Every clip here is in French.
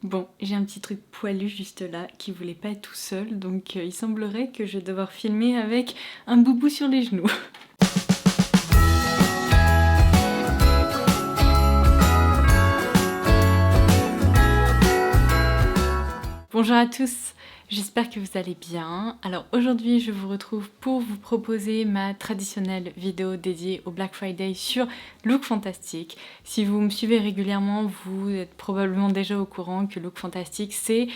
Bon, j'ai un petit truc poilu juste là qui voulait pas être tout seul, donc il semblerait que je vais devoir filmer avec un boubou sur les genoux. Bonjour à tous, j'espère que vous allez bien. Alors aujourd'hui je vous retrouve pour vous proposer ma traditionnelle vidéo dédiée au Black Friday sur Look Fantastic. Si vous me suivez régulièrement, vous êtes probablement déjà au courant que Look Fantastic c'est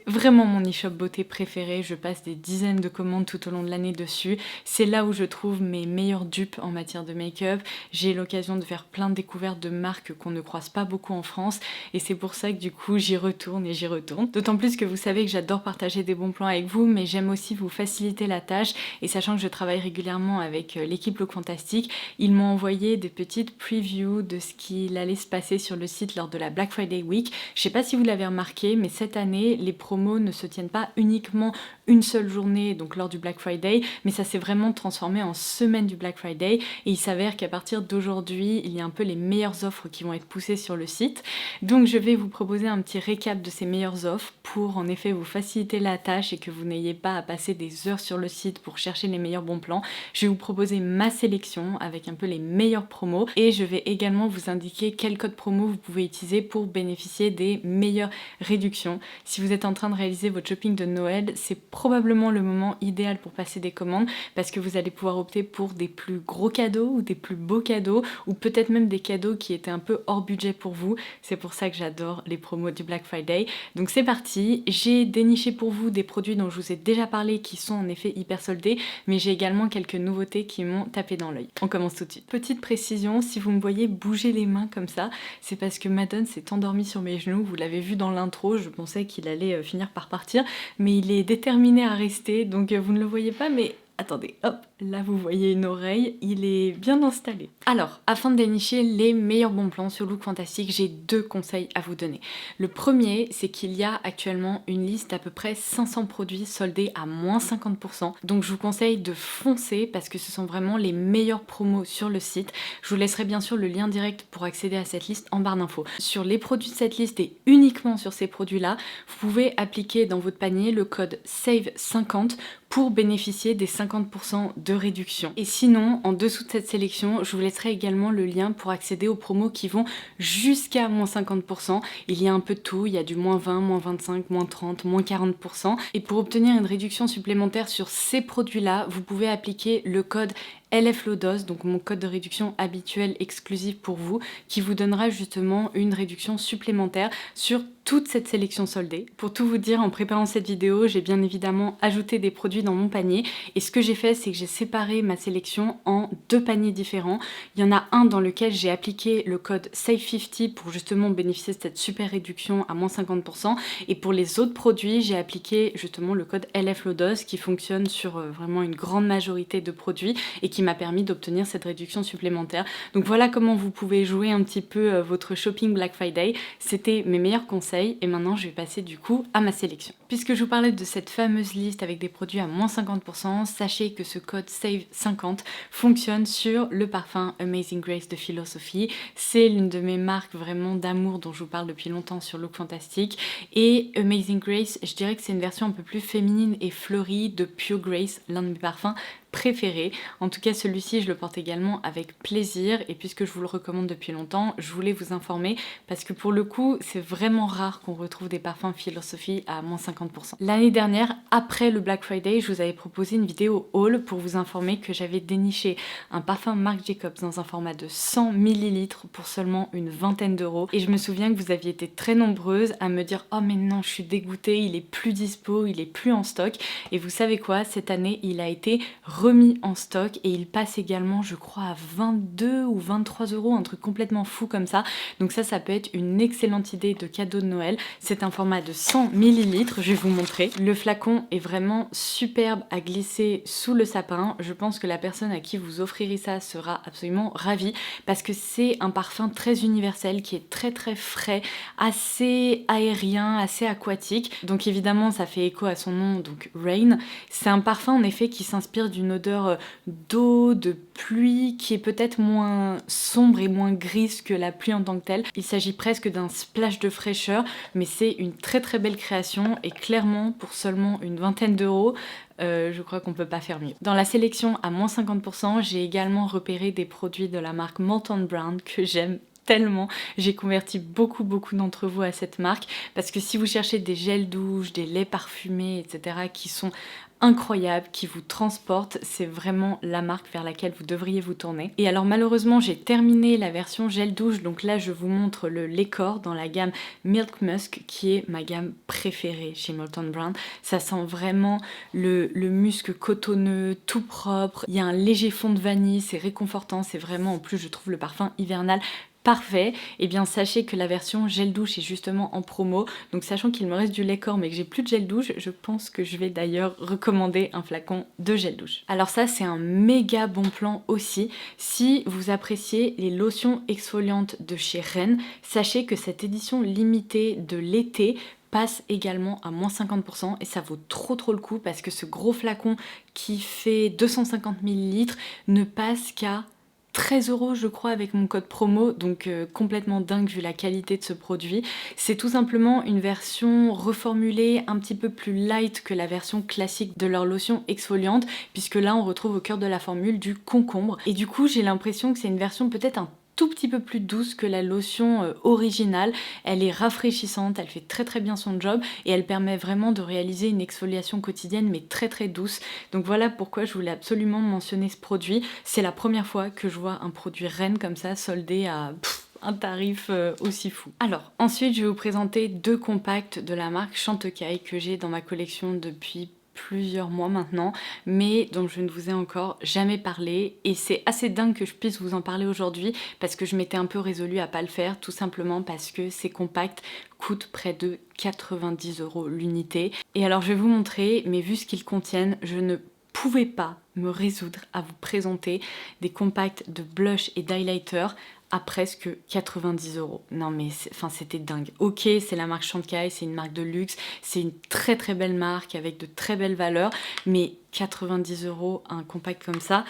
vraiment mon e-shop beauté préféré, je passe des dizaines de commandes tout au long de l'année dessus. C'est là où je trouve mes meilleures dupes en matière de make-up. J'ai l'occasion de faire plein de découvertes de marques qu'on ne croise pas beaucoup en France et c'est pour ça que du coup j'y retourne et j'y retourne. D'autant plus que vous savez que j'adore partager des bons plans avec vous, mais j'aime aussi vous faciliter la tâche et sachant que je travaille régulièrement avec l'équipe Look Fantastic, ils m'ont envoyé des petites previews de ce qu'il allait se passer sur le site lors de la Black Friday Week. Je sais pas si vous l'avez remarqué, mais cette année, les promos ne se tiennent pas uniquement une seule journée, donc lors du Black Friday, mais ça s'est vraiment transformé en semaine du Black Friday et il s'avère qu'à partir d'aujourd'hui, il y a un peu les meilleures offres qui vont être poussées sur le site. Donc je vais vous proposer un petit récap de ces meilleures offres pour en effet vous faciliter la tâche et que vous n'ayez pas à passer des heures sur le site pour chercher les meilleurs bons plans. Je vais vous proposer ma sélection avec un peu les meilleurs promos et je vais également vous indiquer quel code promo vous pouvez utiliser pour bénéficier des meilleures réductions. Si vous êtes en train de réaliser votre shopping de Noël, c'est probablement le moment idéal pour passer des commandes parce que vous allez pouvoir opter pour des plus gros cadeaux ou des plus beaux cadeaux ou peut-être même des cadeaux qui étaient un peu hors budget pour vous. C'est pour ça que j'adore les promos du Black Friday. Donc c'est parti, j'ai déniché pour vous des produits dont je vous ai déjà parlé qui sont en effet hyper soldés, mais j'ai également quelques nouveautés qui m'ont tapé dans l'œil. On commence tout de suite. Petite précision, si vous me voyez bouger les mains comme ça, c'est parce que Madon s'est endormi sur mes genoux. Vous l'avez vu dans l'intro, je pensais qu'il allait finir par partir, mais il est déterminé à rester, donc vous ne le voyez pas, mais attendez, hop, là vous voyez une oreille, il est bien installé. Alors, afin de dénicher les meilleurs bons plans sur Look Fantastic, j'ai deux conseils à vous donner. Le premier, c'est qu'il y a actuellement une liste d'à peu près 500 produits soldés à moins 50%, donc je vous conseille de foncer parce que ce sont vraiment les meilleurs promos sur le site. Je vous laisserai bien sûr le lien direct pour accéder à cette liste en barre d'infos. Sur les produits de cette liste et uniquement sur ces produits-là, vous pouvez appliquer dans votre panier le code SAVE50 pour bénéficier des 50% de réduction. Et sinon, en dessous de cette sélection, je vous laisserai également le lien pour accéder aux promos qui vont jusqu'à moins 50%. Il y a un peu de tout, il y a du moins 20, moins 25, moins 30, moins 40%. Et pour obtenir une réduction supplémentaire sur ces produits-là, vous pouvez appliquer le code LFLODOS, donc mon code de réduction habituel exclusif pour vous, qui vous donnera justement une réduction supplémentaire sur toute cette sélection soldée. Pour tout vous dire, en préparant cette vidéo, j'ai bien évidemment ajouté des produits dans mon panier et ce que j'ai fait, c'est que j'ai séparé ma sélection en deux paniers différents. Il y en a un dans lequel j'ai appliqué le code SAVE50 pour justement bénéficier de cette super réduction à moins 50% et pour les autres produits, j'ai appliqué justement le code LFLODOS qui fonctionne sur vraiment une grande majorité de produits et qui m'a permis d'obtenir cette réduction supplémentaire. Donc voilà comment vous pouvez jouer un petit peu votre shopping Black Friday. C'était mes meilleurs conseils et maintenant je vais passer du coup à ma sélection. Puisque je vous parlais de cette fameuse liste avec des produits à moins 50%, sachez que ce code SAVE50 fonctionne sur le parfum Amazing Grace de Philosophy. C'est l'une de mes marques vraiment d'amour dont je vous parle depuis longtemps sur Look Fantastic. Et Amazing Grace, je dirais que c'est une version un peu plus féminine et fleurie de Pure Grace, l'un de mes parfums préféré. En tout cas, celui-ci, je le porte également avec plaisir et puisque je vous le recommande depuis longtemps, je voulais vous informer parce que pour le coup, c'est vraiment rare qu'on retrouve des parfums Philosophy à moins 50%. L'année dernière, après le Black Friday, je vous avais proposé une vidéo haul pour vous informer que j'avais déniché un parfum Marc Jacobs dans un format de 100 ml pour seulement une vingtaine d'euros et je me souviens que vous aviez été très nombreuses à me dire « Oh mais non, je suis dégoûtée, il est plus dispo, il est plus en stock » et vous savez quoi, cette année, il a été remis en stock et il passe également je crois à 22 ou 23 euros, un truc complètement fou comme ça, donc ça peut être une excellente idée de cadeau de Noël. C'est un format de 100 ml, je vais vous montrer. Le flacon est vraiment superbe à glisser sous le sapin, je pense que la personne à qui vous offrirez ça sera absolument ravie parce que c'est un parfum très universel qui est très frais, assez aérien, assez aquatique, donc évidemment ça fait écho à son nom, donc Rain. C'est un parfum en effet qui s'inspire d'une odeur d'eau, de pluie, qui est peut-être moins sombre et moins grise que la pluie en tant que telle. Il s'agit presque d'un splash de fraîcheur, mais c'est une très très belle création et clairement pour seulement une vingtaine d'euros, je crois qu'on peut pas faire mieux. Dans la sélection à moins 50%, j'ai également repéré des produits de la marque Molton Brown que j'aime tellement. J'ai converti beaucoup d'entre vous à cette marque parce que si vous cherchez des gels douche, des laits parfumés, etc. qui sont incroyables, qui vous transportent, c'est vraiment la marque vers laquelle vous devriez vous tourner. Et alors malheureusement j'ai terminé la version gel douche, donc là je vous montre le lait corps dans la gamme Milk Musk qui est ma gamme préférée chez Molton Brown. Ça sent vraiment le musc cotonneux, tout propre, il y a un léger fond de vanille, c'est réconfortant, c'est vraiment en plus je trouve le parfum hivernal parfait. Et bien sachez que la version gel douche est justement en promo, donc sachant qu'il me reste du lait corps mais que j'ai plus de gel douche, je pense que je vais d'ailleurs recommander un flacon de gel douche. Alors ça c'est un méga bon plan aussi, si vous appréciez les lotions exfoliantes de chez Ren, sachez que cette édition limitée de l'été passe également à moins 50% et ça vaut trop le coup parce que ce gros flacon qui fait 250 ml ne passe qu'à 13 € je crois avec mon code promo, donc complètement dingue vu la qualité de ce produit. C'est tout simplement une version reformulée un petit peu plus light que la version classique de leur lotion exfoliante, puisque là on retrouve au cœur de la formule du concombre. Et du coup j'ai l'impression que c'est une version peut-être un tout petit peu plus douce que la lotion originale. Elle est rafraîchissante, elle fait très bien son job et elle permet vraiment de réaliser une exfoliation quotidienne mais très douce. Donc voilà pourquoi je voulais absolument mentionner ce produit. C'est la première fois que je vois un produit Ren comme ça soldé à un tarif aussi fou. Alors ensuite je vais vous présenter deux compacts de la marque Chantecaille que j'ai dans ma collection depuis plusieurs mois maintenant, mais dont je ne vous ai encore jamais parlé, et c'est assez dingue que je puisse vous en parler aujourd'hui parce que je m'étais un peu résolue à pas le faire, tout simplement parce que ces compacts coûtent près de 90 € l'unité. Et alors je vais vous montrer, mais vu ce qu'ils contiennent, je ne pouvais pas me résoudre à vous présenter des compacts de blush et d'highlighter à presque 90 €. Non mais c'était dingue. Ok, c'est la marque Chantecaille, c'est une marque de luxe, c'est une très belle marque avec de très belles valeurs, mais 90 € un compact comme ça,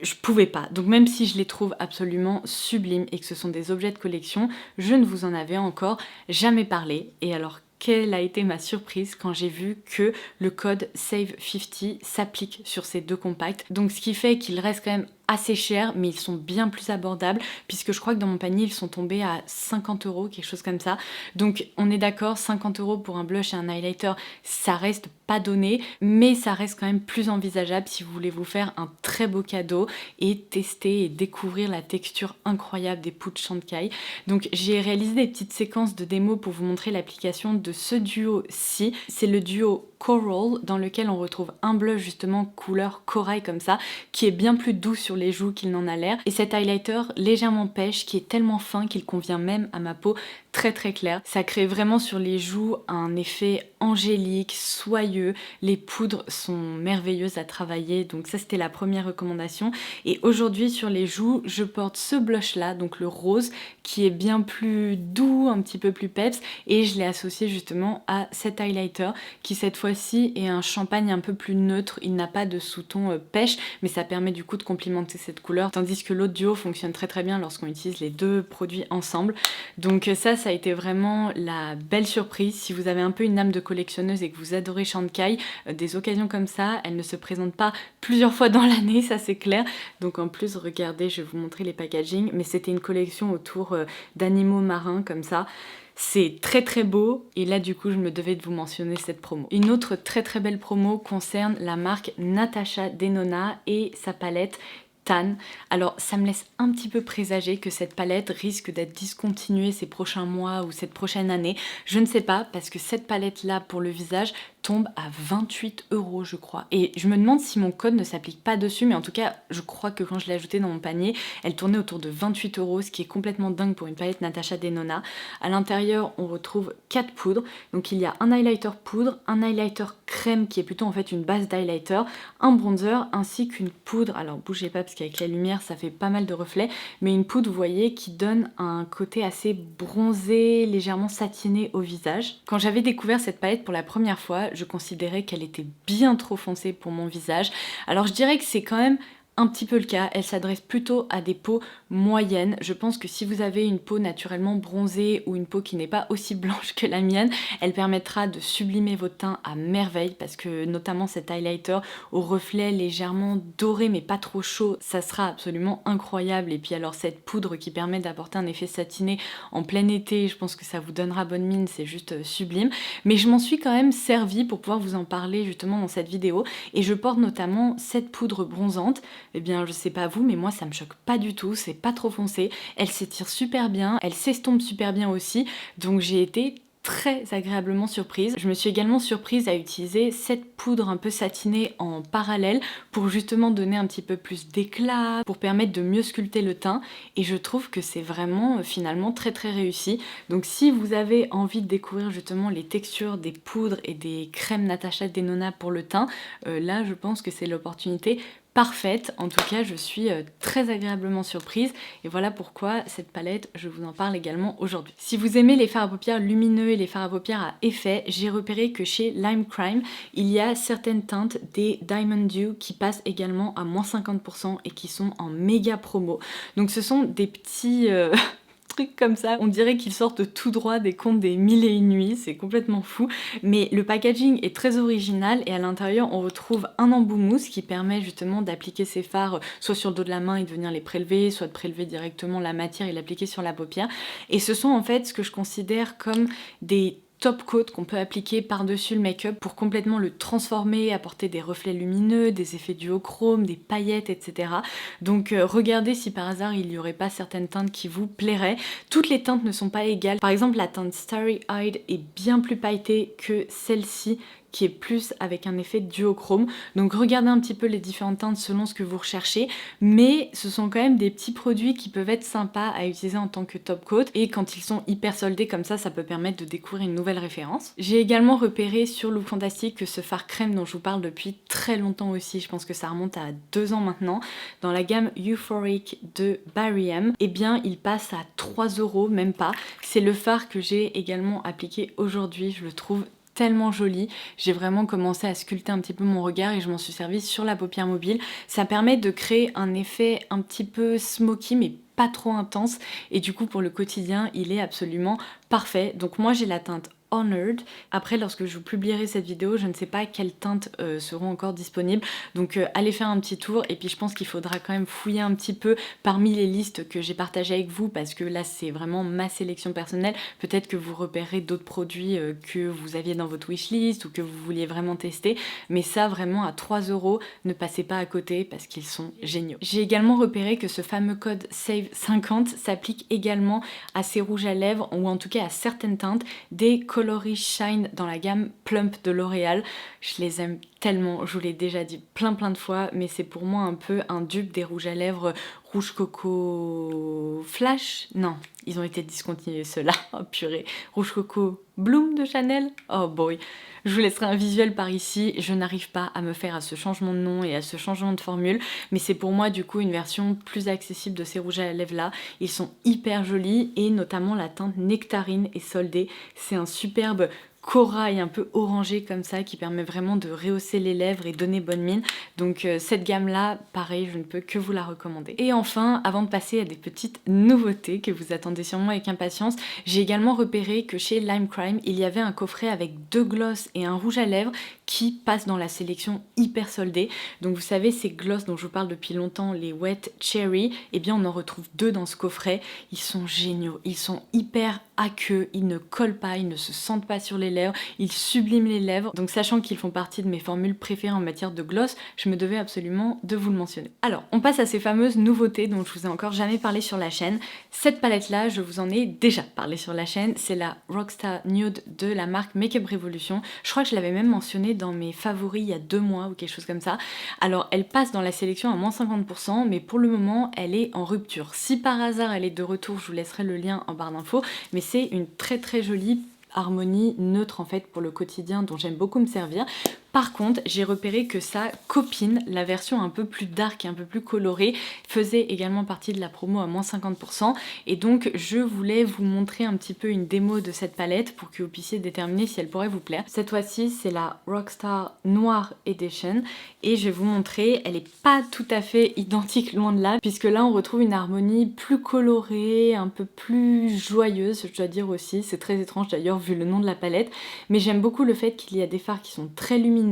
je pouvais pas. Donc même si je les trouve absolument sublimes et que ce sont des objets de collection, je ne vous en avais encore jamais parlé. Et alors quelle a été ma surprise quand j'ai vu que le code SAVE50 s'applique sur ces deux compacts. Donc ce qui fait qu'ils restent quand même assez chers, mais ils sont bien plus abordables, puisque je crois que dans mon panier, ils sont tombés à 50 €, quelque chose comme ça. Donc on est d'accord, 50 € pour un blush et un highlighter, ça reste pas donné, mais ça reste quand même plus envisageable si vous voulez vous faire un très beau cadeau et tester et découvrir la texture incroyable des poudres Chantecaille. Donc j'ai réalisé des petites séquences de démo pour vous montrer l'application de ce duo-ci. C'est le duo Coral, dans lequel on retrouve un blush justement couleur corail comme ça, qui est bien plus doux sur les joues qu'il n'en a l'air, et cet highlighter légèrement pêche qui est tellement fin qu'il convient même à ma peau très claire. Ça crée vraiment sur les joues un effet angélique, soyeux, les poudres sont merveilleuses à travailler, donc ça c'était la première recommandation. Et aujourd'hui sur les joues, je porte ce blush là, donc le rose, qui est bien plus doux, un petit peu plus peps, et je l'ai associé justement à cet highlighter qui cette fois-ci est un champagne un peu plus neutre, il n'a pas de sous-ton pêche, mais ça permet du coup de complimenter cette couleur, tandis que l'autre duo fonctionne très bien lorsqu'on utilise les deux produits ensemble. Donc ça a été vraiment la belle surprise. Si vous avez un peu une âme de collectionneuse et que vous adorez Chantecaille, des occasions comme ça, elles ne se présentent pas plusieurs fois dans l'année, ça c'est clair. Donc en plus, regardez, je vais vous montrer les packaging, mais c'était une collection autour d'animaux marins comme ça. C'est très beau, et là du coup je me devais de vous mentionner cette promo. Une autre très belle promo concerne la marque Natasha Denona et sa palette Tan. Alors ça me laisse un petit peu présager que cette palette risque d'être discontinuée ces prochains mois ou cette prochaine année. Je ne sais pas, parce que cette palette là pour le visage tombe à 28 € je crois. Et je me demande si mon code ne s'applique pas dessus, mais en tout cas je crois que quand je l'ai ajoutée dans mon panier, elle tournait autour de 28 €, ce qui est complètement dingue pour une palette Natasha Denona. À l'intérieur on retrouve 4 poudres, donc il y a un highlighter poudre, un highlighter crème qui est plutôt en fait une base d'highlighter, un bronzer ainsi qu'une poudre, alors bougez pas parce qu'avec la lumière ça fait pas mal de reflets, mais une poudre vous voyez qui donne un côté assez bronzé, légèrement satiné au visage. Quand j'avais découvert cette palette pour la première fois, je considérais qu'elle était bien trop foncée pour mon visage. Alors je dirais que c'est quand même un petit peu le cas, elle s'adresse plutôt à des peaux moyennes. Je pense que si vous avez une peau naturellement bronzée ou une peau qui n'est pas aussi blanche que la mienne, elle permettra de sublimer votre teint à merveille parce que notamment cet highlighter au reflet légèrement doré mais pas trop chaud, ça sera absolument incroyable. Et puis alors cette poudre qui permet d'apporter un effet satiné en plein été, je pense que ça vous donnera bonne mine, c'est juste sublime. Mais je m'en suis quand même servie pour pouvoir vous en parler justement dans cette vidéo et je porte notamment cette poudre bronzante. Eh bien je sais pas vous mais moi ça me choque pas du tout, c'est pas trop foncé, elle s'étire super bien, elle s'estompe super bien aussi, donc j'ai été très agréablement surprise. Je me suis également surprise à utiliser cette poudre un peu satinée en parallèle pour justement donner un petit peu plus d'éclat, pour permettre de mieux sculpter le teint et je trouve que c'est vraiment finalement très réussi. Donc si vous avez envie de découvrir justement les textures des poudres et des crèmes Natasha Denona pour le teint, là je pense que c'est l'opportunité parfaite. En tout cas je suis très agréablement surprise et voilà pourquoi cette palette je vous en parle également aujourd'hui. Si vous aimez les fards à paupières lumineux et les fards à paupières à effet, j'ai repéré que chez Lime Crime il y a certaines teintes des Diamond Dew qui passent également à moins 50% et qui sont en méga promo. Donc ce sont des petits trucs comme ça, on dirait qu'ils sortent tout droit des contes des mille et une nuits, c'est complètement fou, mais le packaging est très original et à l'intérieur on retrouve un embout mousse qui permet justement d'appliquer ces fards soit sur le dos de la main et de venir les prélever, soit de prélever directement la matière et l'appliquer sur la paupière, et ce sont en fait ce que je considère comme des top coat qu'on peut appliquer par-dessus le make-up pour complètement le transformer, apporter des reflets lumineux, des effets duochrome, des paillettes, etc. Donc regardez si par hasard il n'y aurait pas certaines teintes qui vous plairaient. Toutes les teintes ne sont pas égales. Par exemple la teinte Starry Eyed est bien plus pailletée que celle-ci qui est plus avec un effet duochrome. Donc regardez un petit peu les différentes teintes selon ce que vous recherchez, mais ce sont quand même des petits produits qui peuvent être sympas à utiliser en tant que top coat, et quand ils sont hyper soldés comme ça peut permettre de découvrir une nouvelle référence. J'ai également repéré sur Look Fantastic que ce fard crème dont je vous parle depuis très longtemps aussi, je pense que ça remonte à 2 ans maintenant, dans la gamme Euphoric de Barry M, et bien il passe à 3 €, même pas. C'est le fard que j'ai également appliqué aujourd'hui, je le trouve tellement joli. J'ai vraiment commencé à sculpter un petit peu mon regard et je m'en suis servi sur la paupière mobile. Ça permet de créer un effet un petit peu smoky mais pas trop intense, et du coup pour le quotidien il est absolument parfait. Donc moi j'ai la teinte Honored. Après lorsque je vous publierai cette vidéo je ne sais pas quelles teintes seront encore disponibles, donc allez faire un petit tour, et puis je pense qu'il faudra quand même fouiller un petit peu parmi les listes que j'ai partagées avec vous parce que là c'est vraiment ma sélection personnelle. Peut-être que vous repérerez d'autres produits que vous aviez dans votre wishlist ou que vous vouliez vraiment tester, mais ça vraiment à 3 €, ne passez pas à côté parce qu'ils sont géniaux. J'ai également repéré que ce fameux code SAVE50 s'applique également à ces rouges à lèvres, ou en tout cas à certaines teintes des Coloris Shine dans la gamme Plump de L'Oréal. Je les aime tellement, je vous l'ai déjà dit plein de fois, mais c'est pour moi un peu un dupe des rouges à lèvres rouge coco flash. Non, ils ont été discontinués ceux-là. Oh purée, rouge coco Bloom de Chanel. Oh boy. Je vous laisserai un visuel par ici, je n'arrive pas à me faire à ce changement de nom et à ce changement de formule, mais c'est pour moi du coup une version plus accessible de ces rouges à lèvres là. Ils sont hyper jolis et notamment la teinte Nectarine est soldée. C'est un superbe corail un peu orangé comme ça qui permet vraiment de rehausser les lèvres et donner bonne mine. Donc cette gamme là, pareil, je ne peux que vous la recommander. Et enfin, avant de passer à des petites nouveautés que vous attendez sûrement avec impatience, j'ai également repéré que chez Lime Crime, il y avait un coffret avec 2 glosses et un rouge à lèvres qui passent dans la sélection hyper soldée. Donc vous savez, ces glosses dont je vous parle depuis longtemps, les Wet Cherry, eh bien on en retrouve 2 dans ce coffret. Ils sont géniaux, ils sont hyper aqueux, ils ne collent pas, ils ne se sentent pas sur les lèvres, ils subliment les lèvres. Donc sachant qu'ils font partie de mes formules préférées en matière de gloss, je me devais absolument de vous le mentionner. Alors on passe à ces fameuses nouveautés dont je vous ai encore jamais parlé sur la chaîne. Cette palette là, je vous en ai déjà parlé sur la chaîne, c'est la Rockstar Nude de la marque Makeup Revolution. Je crois que je l'avais même mentionné dans mes favoris il y a 2 mois ou quelque chose comme ça. Alors elle passe dans la sélection à moins 50%, mais pour le moment elle est en rupture. Si par hasard elle est de retour, je vous laisserai le lien en barre d'infos, mais c'est une très jolie harmonie neutre en fait pour le quotidien dont j'aime beaucoup me servir. Par contre, j'ai repéré que sa copine, la version un peu plus dark et un peu plus colorée, faisait également partie de la promo à moins 50%. Et donc, je voulais vous montrer un petit peu une démo de cette palette pour que vous puissiez déterminer si elle pourrait vous plaire. Cette fois-ci, c'est la Rockstar Noir Edition. Et je vais vous montrer, elle n'est pas tout à fait identique, loin de là, puisque là, on retrouve une harmonie plus colorée, un peu plus joyeuse, je dois dire aussi. C'est très étrange d'ailleurs, vu le nom de la palette. Mais j'aime beaucoup le fait qu'il y a des fards qui sont très lumineux.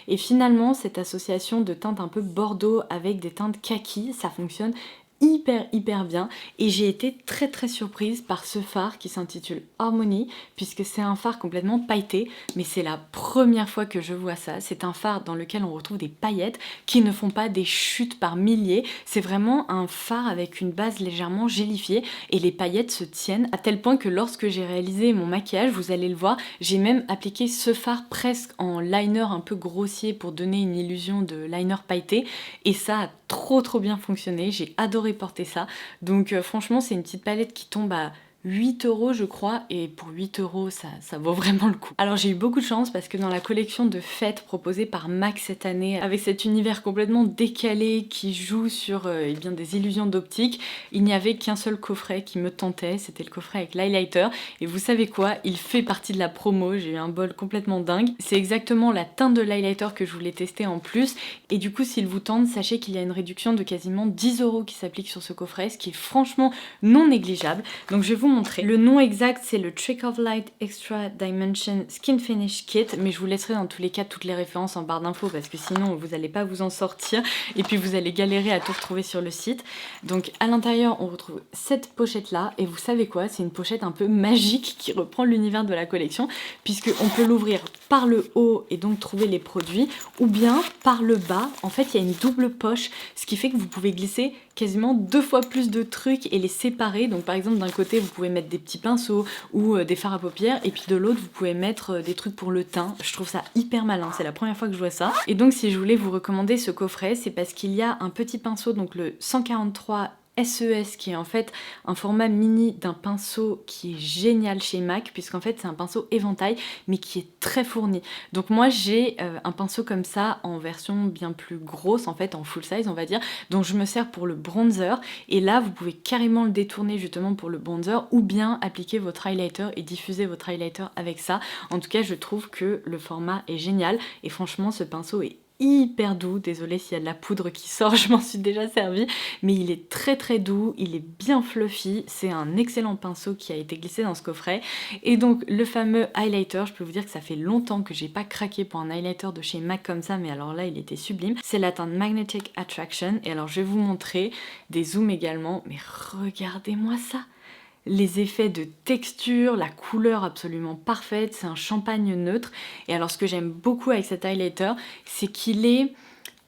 Et finalement, cette association de teintes un peu bordeaux avec des teintes kaki, ça fonctionne hyper bien, et j'ai été très surprise par ce fard qui s'intitule Harmony, puisque c'est un fard complètement pailleté, mais c'est la première fois que je vois ça. C'est un fard dans lequel on retrouve des paillettes qui ne font pas des chutes par milliers, c'est vraiment un fard avec une base légèrement gélifiée, et les paillettes se tiennent à tel point que lorsque j'ai réalisé mon maquillage, vous allez le voir, j'ai même appliqué ce fard presque en liner un peu grossier pour donner une illusion de liner pailleté, et ça a trop bien fonctionné, j'ai adoré porter ça. Donc franchement, c'est une petite palette qui tombe à 8 € je crois, et pour 8 € ça vaut vraiment le coup. Alors j'ai eu beaucoup de chance parce que dans la collection de fêtes proposée par MAC cette année, avec cet univers complètement décalé qui joue sur eh bien, des illusions d'optique, il n'y avait qu'un seul coffret qui me tentait, c'était le coffret avec l'highlighter, et vous savez quoi, il fait partie de la promo, j'ai eu un bol complètement dingue. C'est exactement la teinte de l'highlighter que je voulais tester en plus, et du coup s'il vous tente, sachez qu'il y a une réduction de quasiment 10 € qui s'applique sur ce coffret, ce qui est franchement non négligeable. Donc je vais vous montrer. Le nom exact, c'est le Trick of Light Extra Dimension Skin Finish Kit, mais je vous laisserai dans tous les cas toutes les références en barre d'infos parce que sinon vous n'allez pas vous en sortir et puis vous allez galérer à tout retrouver sur le site. Donc à l'intérieur, on retrouve cette pochette là, et vous savez quoi, c'est une pochette un peu magique qui reprend l'univers de la collection, puisque on peut l'ouvrir par le haut et donc trouver les produits, ou bien par le bas. En fait, il y a une double poche, ce qui fait que vous pouvez glisser quasiment 2 fois plus de trucs et les séparer. Donc par exemple, d'un côté vous pouvez mettre des petits pinceaux ou des fards à paupières, et puis de l'autre vous pouvez mettre des trucs pour le teint. Je trouve ça hyper malin, c'est la première fois que je vois ça. Et donc si je voulais vous recommander ce coffret, c'est parce qu'il y a un petit pinceau, donc le 143 SES, qui est en fait un format mini d'un pinceau qui est génial chez MAC, puisqu'en fait c'est un pinceau éventail mais qui est très fourni. Donc moi j'ai un pinceau comme ça en version bien plus grosse, en fait en full size on va dire, dont je me sers pour le bronzer, et là vous pouvez carrément le détourner justement pour le bronzer, ou bien appliquer votre highlighter et diffuser votre highlighter avec ça. En tout cas je trouve que le format est génial, et franchement ce pinceau est hyper doux. Désolée s'il y a de la poudre qui sort, je m'en suis déjà servi, mais il est très doux, il est bien fluffy, c'est un excellent pinceau qui a été glissé dans ce coffret. Et donc le fameux highlighter, je peux vous dire que ça fait longtemps que j'ai pas craqué pour un highlighter de chez MAC comme ça, mais alors là il était sublime. C'est la teinte Magnetic Attraction, et alors je vais vous montrer des zooms également, mais regardez-moi ça! Les effets de texture, la couleur absolument parfaite, c'est un champagne neutre. Et alors ce que j'aime beaucoup avec cet highlighter, c'est qu'il est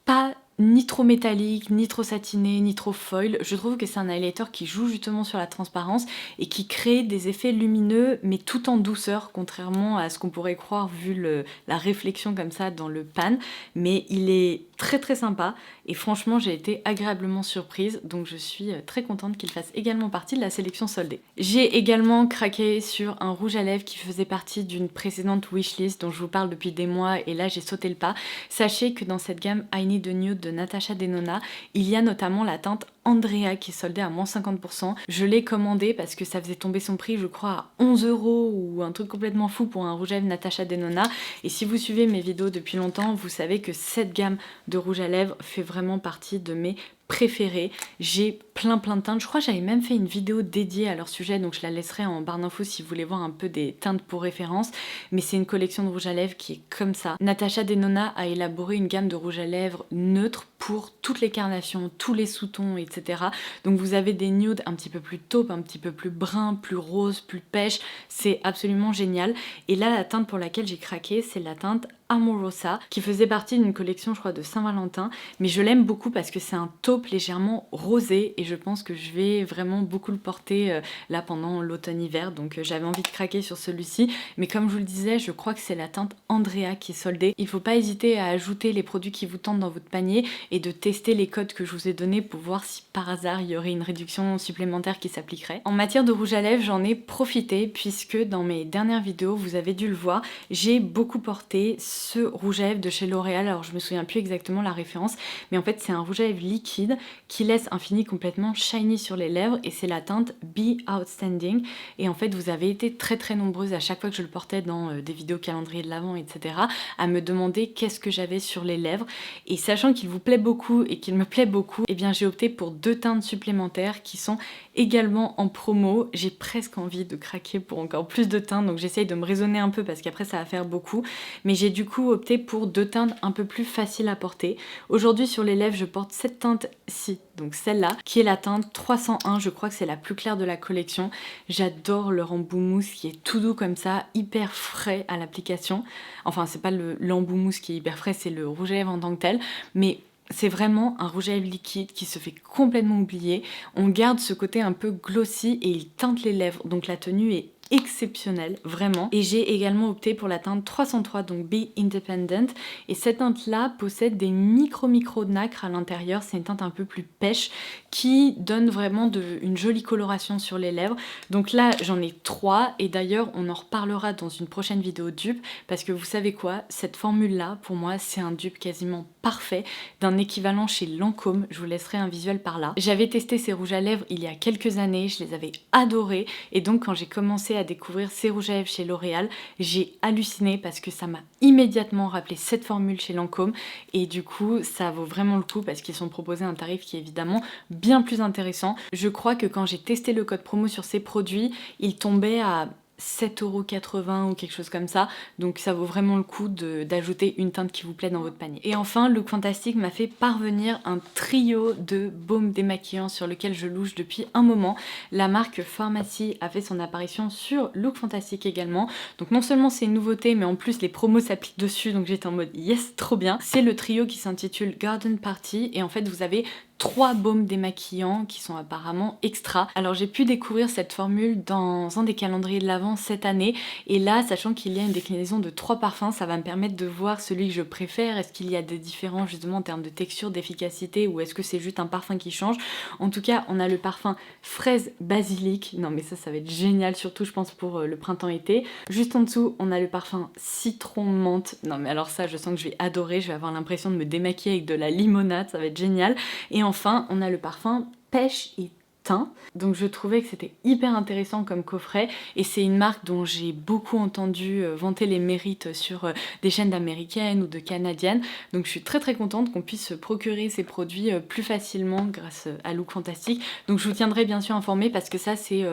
pas ni trop métallique, ni trop satiné, ni trop foil. Je trouve que c'est un highlighter qui joue justement sur la transparence et qui crée des effets lumineux, mais tout en douceur, contrairement à ce qu'on pourrait croire vu la réflexion comme ça dans le pan. Mais il est très sympa, et franchement j'ai été agréablement surprise, donc je suis très contente qu'il fasse également partie de la sélection soldée. J'ai également craqué sur un rouge à lèvres qui faisait partie d'une précédente wishlist dont je vous parle depuis des mois, et là j'ai sauté le pas. Sachez que dans cette gamme I Need a Nude de Natasha Denona, il y a notamment la teinte Andrea qui est soldée à moins 50%. Je l'ai commandée parce que ça faisait tomber son prix, je crois, à 11 € ou un truc complètement fou pour un rouge à lèvres Natasha Denona. Et si vous suivez mes vidéos depuis longtemps, vous savez que cette gamme de rouge à lèvres fait vraiment partie de mes préférés. J'ai plein de teintes, je crois que j'avais même fait une vidéo dédiée à leur sujet, donc je la laisserai en barre d'infos si vous voulez voir un peu des teintes pour référence, mais c'est une collection de rouge à lèvres qui est comme ça. Natasha Denona a élaboré une gamme de rouge à lèvres neutre pour toutes les carnations, tous les sous-tons, etc. Donc vous avez des nudes un petit peu plus taupe, un petit peu plus brun, plus rose, plus pêche, c'est absolument génial. Et là la teinte pour laquelle j'ai craqué, c'est la teinte Amorosa, qui faisait partie d'une collection je crois de Saint-Valentin, mais je l'aime beaucoup parce que c'est un taupe légèrement rosé, et je pense que je vais vraiment beaucoup le porter là pendant l'automne-hiver, donc j'avais envie de craquer sur celui-ci. Mais comme je vous le disais, je crois que c'est la teinte Andrea qui est soldée. Il faut pas hésiter à ajouter les produits qui vous tentent dans votre panier, et de tester les codes que je vous ai donnés pour voir si par hasard il y aurait une réduction supplémentaire qui s'appliquerait. En matière de rouge à lèvres, j'en ai profité puisque dans mes dernières vidéos, vous avez dû le voir, j'ai beaucoup porté ce rouge à lèvres de chez L'Oréal. Alors je me souviens plus exactement la référence, mais en fait c'est un rouge à lèvres liquide qui laisse un fini complètement shiny sur les lèvres et c'est la teinte Be Outstanding. Et en fait vous avez été très nombreuses à chaque fois que je le portais dans des vidéos calendrier de l'Avent, etc. à me demander qu'est-ce que j'avais sur les lèvres. Et sachant qu'il vous plaît beaucoup et qu'il me plaît beaucoup, eh bien j'ai opté pour 2 teintes supplémentaires qui sont également en promo. J'ai presque envie de craquer pour encore plus de teintes, donc j'essaye de me raisonner un peu parce qu'après ça va faire beaucoup. Mais j'ai du coup opté pour 2 teintes un peu plus faciles à porter. Aujourd'hui sur les lèvres je porte cette teinte-ci, donc celle-là, qui est la teinte 301, je crois que c'est la plus claire de la collection. J'adore le embout mousse qui est tout doux comme ça, hyper frais à l'application. Enfin c'est pas l'embout mousse qui est hyper frais, c'est le rouge à lèvres en tant que tel, mais c'est vraiment un rouge à lèvres liquide qui se fait complètement oublier. On garde ce côté un peu glossy et il teinte les lèvres, donc la tenue est exceptionnelle, vraiment. Et j'ai également opté pour la teinte 303, donc Be Independent. Et cette teinte-là possède des micro nacres à l'intérieur. C'est une teinte un peu plus pêche qui donne vraiment une jolie coloration sur les lèvres. Donc là, j'en ai 3 et d'ailleurs, on en reparlera dans une prochaine vidéo dupe parce que vous savez quoi, cette formule-là, pour moi, c'est un dupe quasiment parfait d'un équivalent chez Lancôme. Je vous laisserai un visuel par là. J'avais testé ces rouges à lèvres il y a quelques années, je les avais adorés et donc quand j'ai commencé à découvrir ces rouges à lèvres chez L'Oréal, j'ai halluciné parce que ça m'a immédiatement rappelé cette formule chez Lancôme et du coup ça vaut vraiment le coup parce qu'ils sont proposés à un tarif qui est évidemment bien plus intéressant. Je crois que quand j'ai testé le code promo sur ces produits, il tombait à 7,80 € ou quelque chose comme ça, donc ça vaut vraiment le coup d'ajouter une teinte qui vous plaît dans votre panier. Et enfin, Look Fantastic m'a fait parvenir un trio de baumes démaquillants sur lequel je louche depuis un moment. La marque Pharmacy a fait son apparition sur Look Fantastic également, donc non seulement c'est une nouveauté, mais en plus les promos s'appliquent dessus, donc j'étais en mode yes, trop bien. C'est le trio qui s'intitule Garden Party, et en fait vous avez 3 baumes démaquillants qui sont apparemment extra. Alors j'ai pu découvrir cette formule dans un des calendriers de l'Avent cette année et là, sachant qu'il y a une déclinaison de 3 parfums, ça va me permettre de voir celui que je préfère. Est-ce qu'il y a des différences justement en termes de texture, d'efficacité ou est-ce que c'est juste un parfum qui change? En tout cas, on a le parfum fraise basilic. Non mais ça va être génial, surtout je pense pour le printemps-été. Juste en dessous, on a le parfum citron menthe. Non mais alors ça, je sens que je vais adorer. Je vais avoir l'impression de me démaquiller avec de la limonade, ça va être génial. Et enfin, on a le parfum pêche et thym. Donc je trouvais que c'était hyper intéressant comme coffret et c'est une marque dont j'ai beaucoup entendu vanter les mérites sur des chaînes américaines ou de canadiennes. Donc je suis très contente qu'on puisse se procurer ces produits plus facilement grâce à Look Fantastic. Donc je vous tiendrai bien sûr informée parce que ça c'est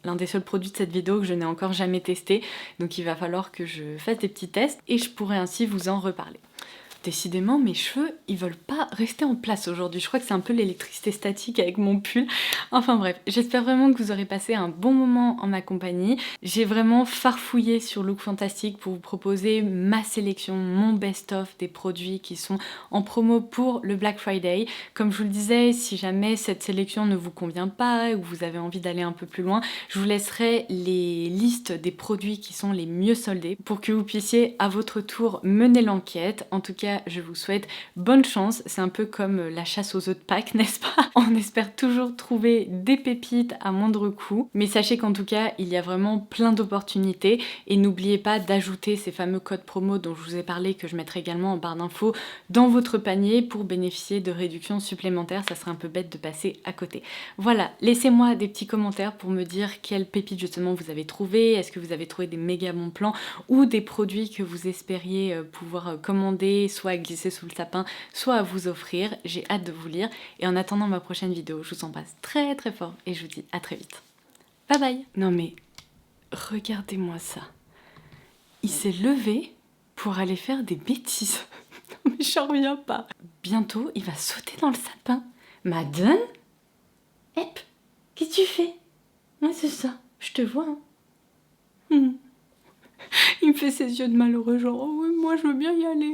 l'un des seuls produits de cette vidéo que je n'ai encore jamais testé. Donc il va falloir que je fasse des petits tests et je pourrai ainsi vous en reparler. Décidément, mes cheveux, ils veulent pas rester en place aujourd'hui. Je crois que c'est un peu l'électricité statique avec mon pull. Enfin bref, j'espère vraiment que vous aurez passé un bon moment en ma compagnie. J'ai vraiment farfouillé sur Look Fantastic pour vous proposer ma sélection, mon best-of des produits qui sont en promo pour le Black Friday. Comme je vous le disais, si jamais cette sélection ne vous convient pas ou vous avez envie d'aller un peu plus loin, je vous laisserai les listes des produits qui sont les mieux soldés pour que vous puissiez à votre tour mener l'enquête. En tout cas, je vous souhaite bonne chance. C'est un peu comme la chasse aux œufs de Pâques, n'est-ce pas? On espère toujours trouver des pépites à moindre coût. Mais sachez qu'en tout cas, il y a vraiment plein d'opportunités. Et n'oubliez pas d'ajouter ces fameux codes promo dont je vous ai parlé, que je mettrai également en barre d'infos, dans votre panier pour bénéficier de réductions supplémentaires. Ça serait un peu bête de passer à côté. Voilà, laissez-moi des petits commentaires pour me dire quelles pépites justement vous avez trouvé. Est-ce que vous avez trouvé des méga bons plans ou des produits que vous espériez pouvoir commander, soit à glisser sous le sapin, soit à vous offrir. J'ai hâte de vous lire et en attendant ma prochaine vidéo, je vous embrasse très fort et je vous dis à très vite. Bye bye. Non mais, regardez-moi ça. Il s'est levé pour aller faire des bêtises. Non mais j'en reviens pas. Bientôt, il va sauter dans le sapin. Madone? Hep, qu'est-ce que tu fais? Ouais c'est ça, je te vois. Hein. Il me fait ses yeux de malheureux genre, oh oui, moi je veux bien y aller.